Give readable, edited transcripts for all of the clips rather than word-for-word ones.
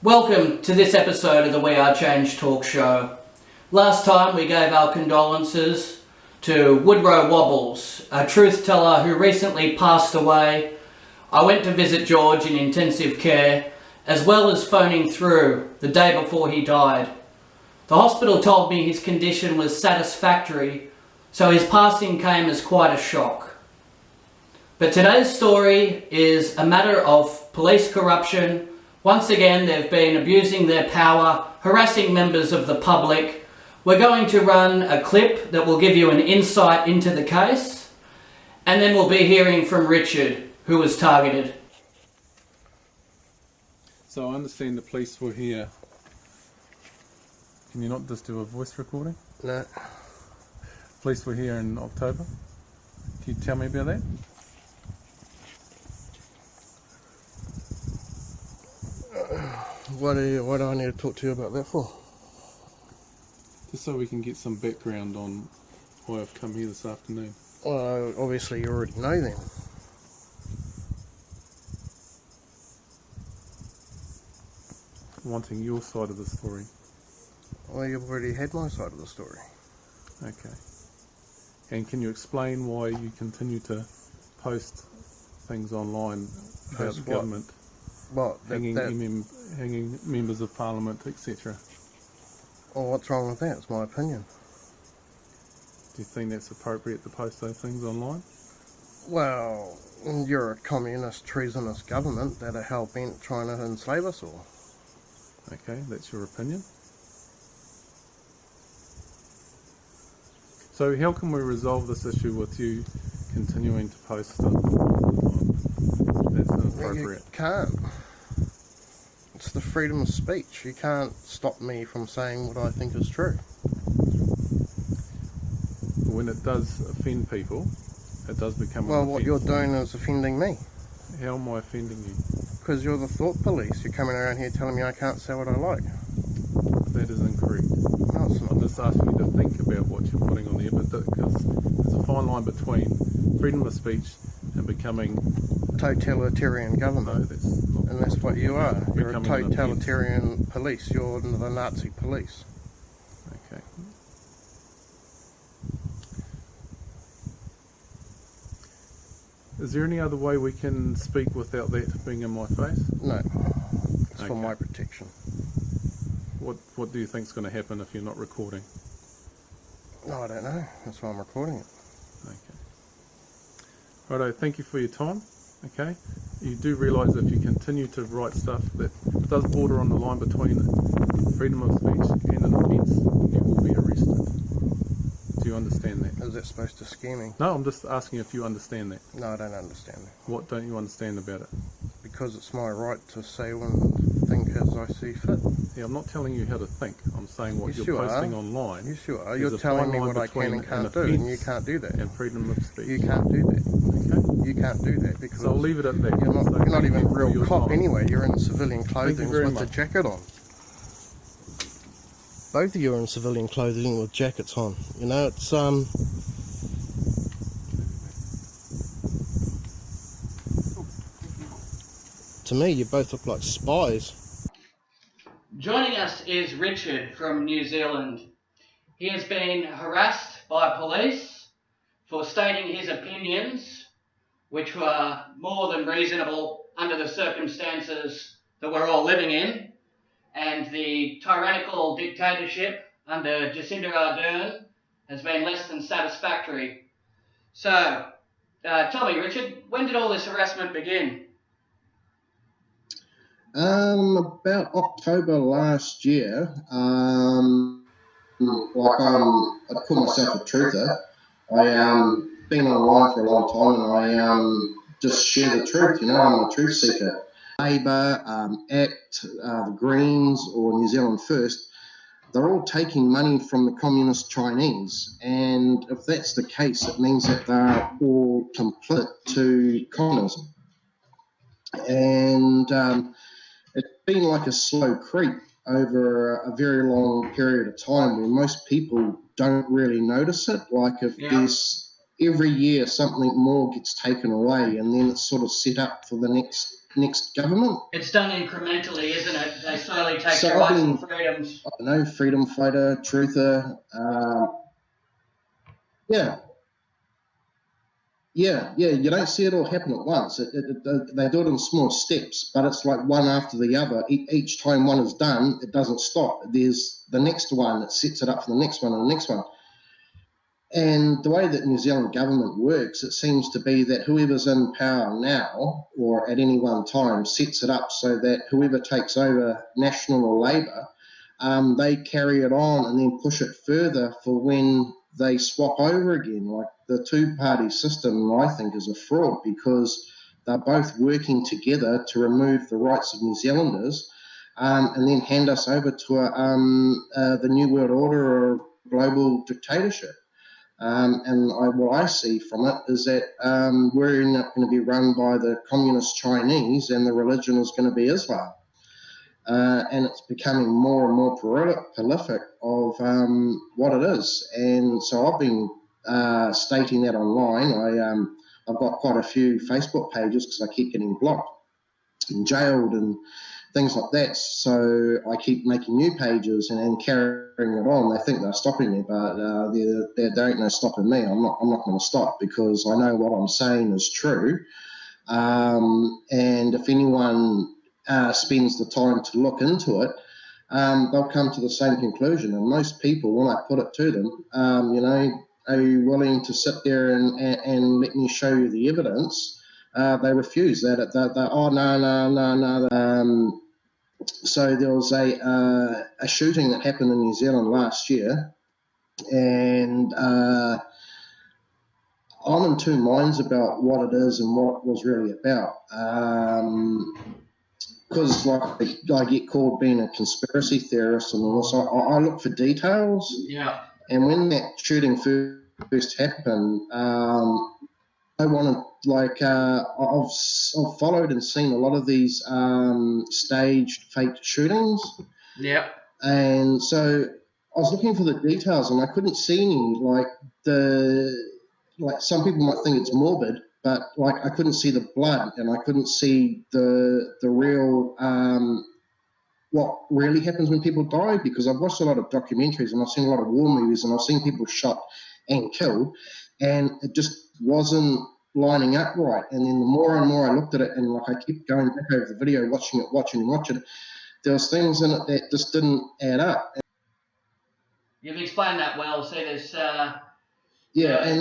Welcome to this episode of the We Are Change talk show. Last time we gave our condolences to Woodrow Wobbles, a truth teller who recently passed away. I went to visit George in intensive care, as well as phoning through the day before he died. The hospital told me his condition was satisfactory, so his passing came as quite a shock. But today's story is a matter of police corruption. Once again, they've been abusing their power, harassing members of the public. We're going to run a clip that will give you an insight into the case, and then we'll be hearing from Richard, who was targeted. So I understand the police were here. Can you not just do a voice recording? No. Police were here in October. Can you tell me about that? What do I need to talk to you about that for? Just so we can get some background on why I've come here this afternoon. Well, obviously you already know then. Wanting your side of the story. Well, you've already had my side of the story. Okay. And can you explain why you continue to post things online about Post the what? government? What? Hanging members of parliament, etc. Well, what's wrong with that? It's my opinion. Do you think that's appropriate to post those things online? Well, you're a communist, treasonous government that are hell-bent trying to enslave us all. Okay, that's your opinion. So how can we resolve this issue with you continuing to post stuff online? That's inappropriate. You can't. It's the freedom of speech. You can't stop me from saying what I think is true. When it does offend people, it does become Well, an what offence. you're doing is offending me. How am I offending you? Because you're the thought police. You're coming around here telling me I can't say what I like. That is incorrect. No, it's I'm not. just asking you to think about what you're putting on there, but because there's a fine line between freedom of speech and becoming... Totalitarian No, government. that's not... And that's what you are. You're a Becoming an totalitarian police. You're the Nazi police. Okay. Is there any other way we can speak without that being in my face? No. It's for Okay. my protection. What do you think's going to happen if you're not recording? No, I don't know. That's why I'm recording it. Okay. Righto, thank you for your time. Okay. You do realise if you continue to write stuff that does border on the line between freedom of speech and an offence, you will be arrested. Do you understand that? Is that supposed to scare me? No, I'm just asking if you understand that. No, I don't understand that. What don't you understand about it? Because it's my right to say and think as I see fit. Yeah, I'm not telling you how to think. I'm saying what Yes, you're you are. posting online. Yes, you are. There's You're a telling fine me line what I can between and can't an do, and you offence can't do that. and freedom of speech. You can't do that. Okay. You can't do that because So I'll leave it at that. you're So not thank even you a for real your cop time. anyway. You're in civilian clothing very with a much. jacket on. Both of you are in civilian clothing with jackets on. You know, it's to me, you both look like spies. Joining us is Richard from New Zealand. He has been harassed by police for stating his opinions, which were more than reasonable under the circumstances that we're all living in, and the tyrannical dictatorship under Jacinda Ardern has been less than satisfactory. So, tell me, Richard, when did all this harassment begin? About October last year, I call myself a truther. Been online for a long time, and I just share the truth. You know, I'm a truth seeker. Labour, ACT, the Greens, or New Zealand First, they're all taking money from the communist Chinese, and if that's the case, it means that they're all complicit to communism. And it's been like a slow creep over a very long period of time where most people don't really notice it. Like if there's every year something more gets taken away and then it's sort of set up for the next next government. It's done incrementally, isn't it? They slowly take So your I've rights been, and freedoms. I don't know, freedom fighter, truther, yeah. Yeah, you don't see it all happen at once. They do it in small steps, but it's like one after the other. Each time one is done, it doesn't stop. There's the next one that sets it up for the next one and the next one. And the way that New Zealand government works, it seems to be that whoever's in power now or at any one time sets it up so that whoever takes over National or Labour, they carry it on and then push it further for when they swap over again. Like the two-party system, I think, is a fraud because they're both working together to remove the rights of New Zealanders and then hand us over to the New World Order or global dictatorship. What I see from it is that we're not going to be run by the communist Chinese and the religion is going to be Islam. And it's becoming more and more prolific of what it is. And so I've been stating that online. I've got quite a few Facebook pages because I keep getting blocked and jailed and things like that. So I keep making new pages and carrying it on. They think they're stopping me, but there ain't no stopping me. I'm not going to stop because I know what I'm saying is true. And if anyone spends the time to look into it, they'll come to the same conclusion. And most people, when I put it to them, are you willing to sit there and let me show you the evidence? They refuse that. Oh, no. So there was a shooting that happened in New Zealand last year, and I'm in two minds about what it is and what it was really about. Because I get called being a conspiracy theorist and all this, I look for details. Yeah. And when that shooting first happened, I wanted, I've followed and seen a lot of these staged fake shootings. Yeah. And so I was looking for the details and I couldn't see any, some people might think it's morbid, but I couldn't see the blood and I couldn't see the real what really happens when people die, because I've watched a lot of documentaries and I've seen a lot of war movies and I've seen people shot and killed, and it just wasn't lining up right. And then the more and more I looked at it, and I keep going back over the video, watching it, there was things in it that just didn't add up. You've explained that well. So there's and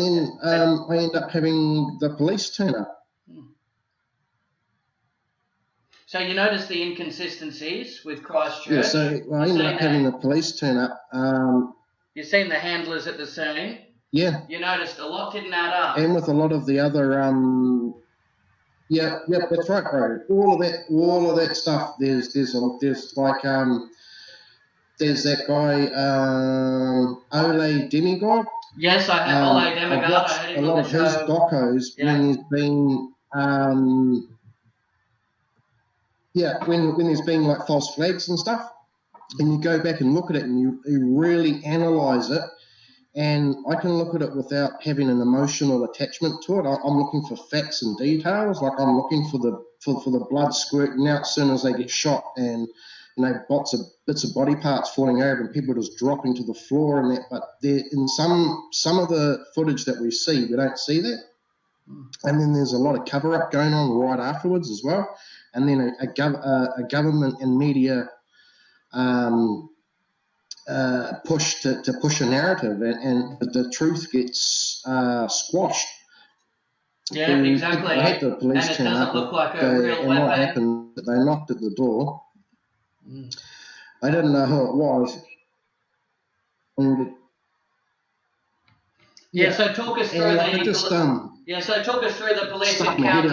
then I end up having the police turn up. So you notice the inconsistencies with Christchurch. Yeah, so I ended up having the police turn up. You've seen the handlers at the scene. Yeah. You noticed a lot didn't add up. And with a lot of the other, that's right, bro. All of that stuff. There's that guy, Ole Demigod. Yes, I have Ole Demigod. I've watched a lot of his docos when there's been, when there's been like false flags and stuff, and you go back and look at it and you really analyse it, and I can look at it without having an emotional attachment to it. I'm looking for facts and details, like I'm looking for the blood squirting out as soon as they get shot, and bits of body parts falling over and people just dropping to the floor and that. But there, in some of the footage that we see, we don't see that. And then there's a lot of cover-up going on right afterwards as well. And then a government and media push to push a narrative, and the truth gets squashed. Yeah, exactly. I had the police and it turn doesn't up, look like a real and weapon. what happened, they knocked at the door. I didn't know who it was. And so talk us through so talk us through the police encounter.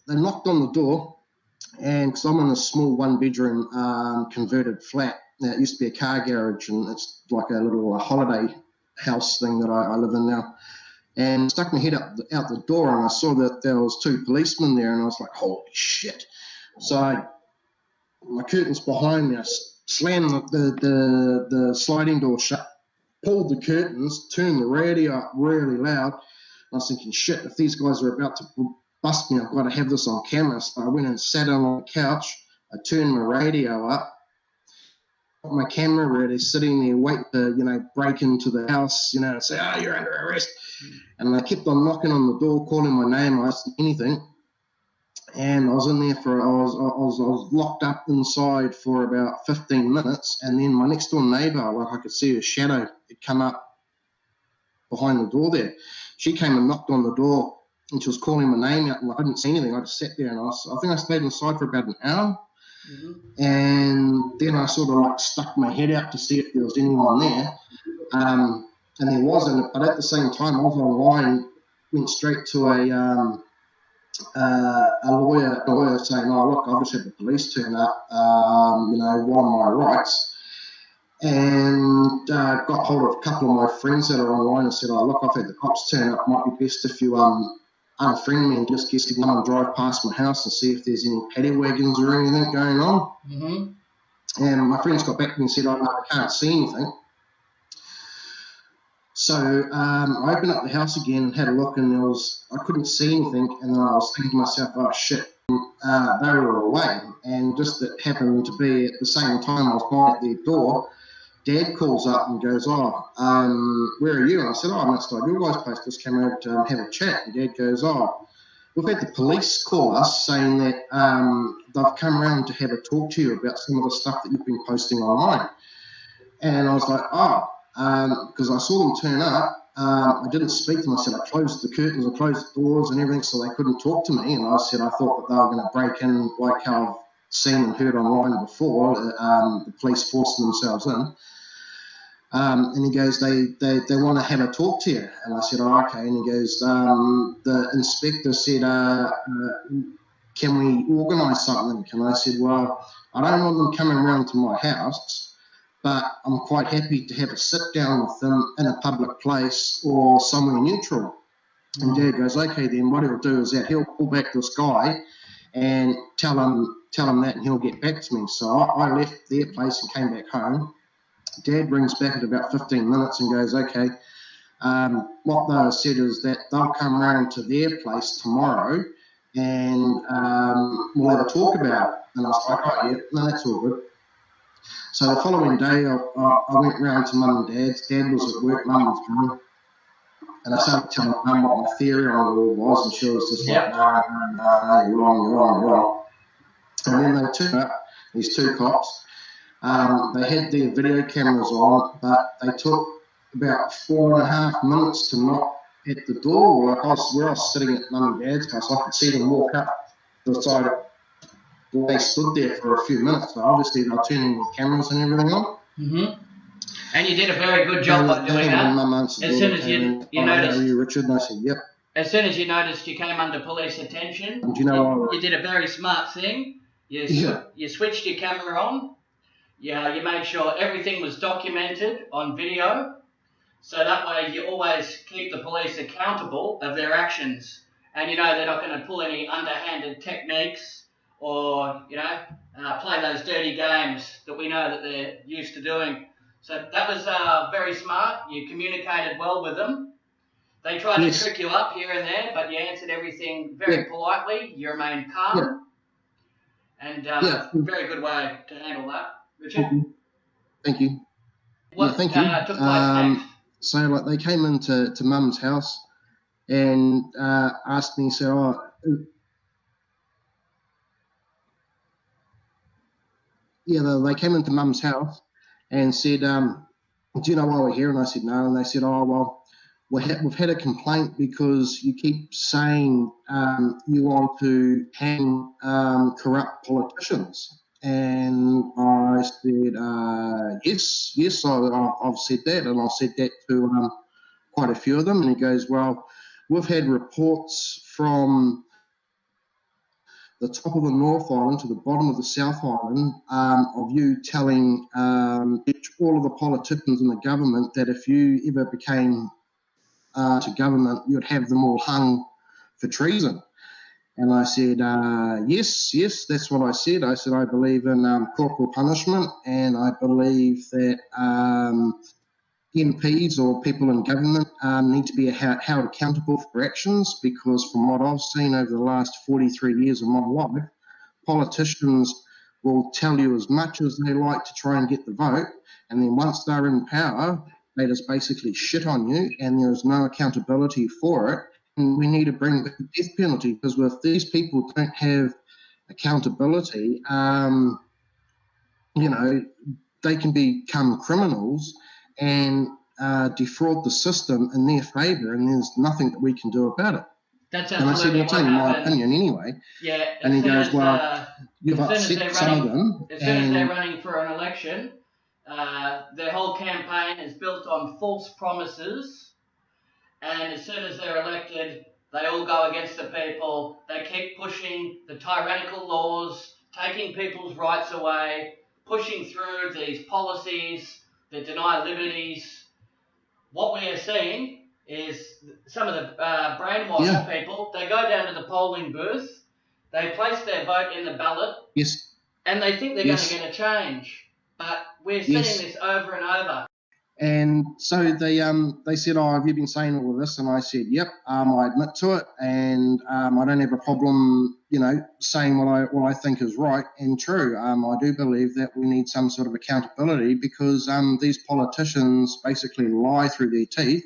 They knocked on the door, and because I'm in a small one-bedroom converted flat. Now, it used to be a car garage, and it's like a little holiday house thing that I live in now. And stuck my head out the door, and I saw that there was two policemen there, and I was like, holy shit. So my curtain's behind me, I slammed the sliding door shut, pulled the curtains, turned the radio up really loud, I was thinking, shit, if these guys are about to bust me, I've got to have this on camera. So I went and sat down on the couch. I turned my radio up, got my camera ready, sitting there waiting to, break into the house, and say, oh, you're under arrest. And they kept on knocking on the door, calling my name. I asked anything. And I was in there I was locked up inside for about 15 minutes. And then my next door neighbour, I could see her shadow had come up behind the door there. She came and knocked on the door, and she was calling my name out, and I didn't see anything. I just sat there, and I think I stayed inside for about an hour. Mm-hmm. And then I sort of stuck my head out to see if there was anyone there. And there wasn't, but at the same time, I was online, went straight to a lawyer saying, oh, look, I've just had the police turn up, what are my rights? And got hold of a couple of my friends that are online and said, oh, look, I've had the cops turn up. Might be best if you unfriend me and just come and drive past my house and see if there's any paddy wagons or anything going on. Mm-hmm. And my friends got back to me and said, oh, no, I can't see anything. So I opened up the house again and had a look, and I couldn't see anything, and then I was thinking to myself, oh shit, they were away. And just it happened to be at the same time I was by at their door, Dad calls up and goes, oh, where are you? And I said, oh, I'm outside your guys' place, just came over to have a chat. And Dad goes, oh, we've had the police call us saying that they've come around to have a talk to you about some of the stuff that you've been posting online. And I was like, oh, because I saw them turn up. I didn't speak to them. I said I closed the curtains, I closed the doors and everything so they couldn't talk to me. And I said I thought that they were going to break in like how I've seen and heard online before, the police forcing themselves in. And he goes, they want to have a talk to you. And I said, oh, okay. And he goes, the inspector said, can we organise something? And I said, well, I don't want them coming around to my house, but I'm quite happy to have a sit down with them in a public place or somewhere neutral. And Dad goes, okay, then what he'll do is that he'll pull back this guy and tell him that, and he'll get back to me. So I left their place and came back home. Dad rings back at about 15 minutes and goes, okay, what they said is that they'll come around to their place tomorrow and we'll have a talk about it. And I was like, oh, yeah, no, that's all good. So the following day, I went round to Mum and Dad's. Dad was at work, Mum was gone. And I started telling Mum what my theory on it all was, and she was just like, no, you're wrong. And then they turned up, these two cops. They had their video cameras on, but they took about 4.5 minutes to knock at the door. Like I was sitting at Mum and Dad's house, I could see them walk up the side of. They stood there for a few minutes, so obviously they're turning the cameras and everything on. Mm-hmm. And you did a very good job of doing that. As soon as you noticed, are you Richard? And I said, yep. As soon as you noticed you came under police attention, and you did a very smart thing. You switched your camera on. You made sure everything was documented on video, so that way you always keep the police accountable of their actions, and they're not going to pull any underhanded techniques or play those dirty games that we know that they're used to doing. So that was very smart. You communicated well with them. They tried to trick you up here and there, but you answered everything very politely. You remained calm. And very good way to handle that. Richard? Thank you. What thank you. Took place next? So they came into Mum's house and asked me, so they came into Mum's house and said, do you know why we're here? And I said, no. And they said, oh, well, we've had a complaint because you keep saying you want to hang corrupt politicians. And I said, yes, I've said that. And I've said that to quite a few of them. And he goes, well, we've had reports from the top of the North Island to the bottom of the South Island of you telling all of the politicians in the government that if you ever became to government, you'd have them all hung for treason. And I said, yes, that's what I said. I said, I believe in corporal punishment, and I believe that MPs or people in government need to be held accountable for actions, because from what I've seen over the last 43 years of my life, politicians will tell you as much as they like to try and get the vote, and then once they're in power, they just basically shit on you, and there's no accountability for it. And we need to bring back the death penalty, because if these people don't have accountability, they can become criminals and defraud the system in their favour, and there's nothing that we can do about it. That's And I said, absolutely well, it's what only my happens. opinion anyway. Yeah, And he as soon goes, as, well, you've as soon as they're upset some of running, them. as soon as they're running for an election, their whole campaign is built on false promises, and as soon as they're elected, they all go against the people. They keep pushing the tyrannical laws, taking people's rights away, pushing through these policies that deny liberties. What we are seeing is some of the brainwashed people. They go down to the polling booth, they place their vote in the ballot, Yes. and they think they're going to get a change. But we're seeing this over and over. And so they said, oh, have you been saying all of this? And I said, yep, I admit to it, and I don't have a problem, saying what I think is right and true. I do believe that we need some sort of accountability, because these politicians basically lie through their teeth.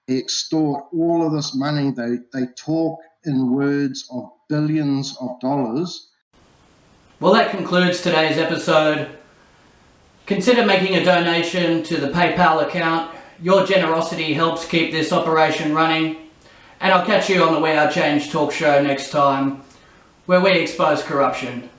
They extort all of this money. They talk in words of billions of dollars. Well, that concludes today's episode. Consider making a donation to the PayPal account. Your generosity helps keep this operation running. And I'll catch you on the We Are Change talk show next time, where we expose corruption.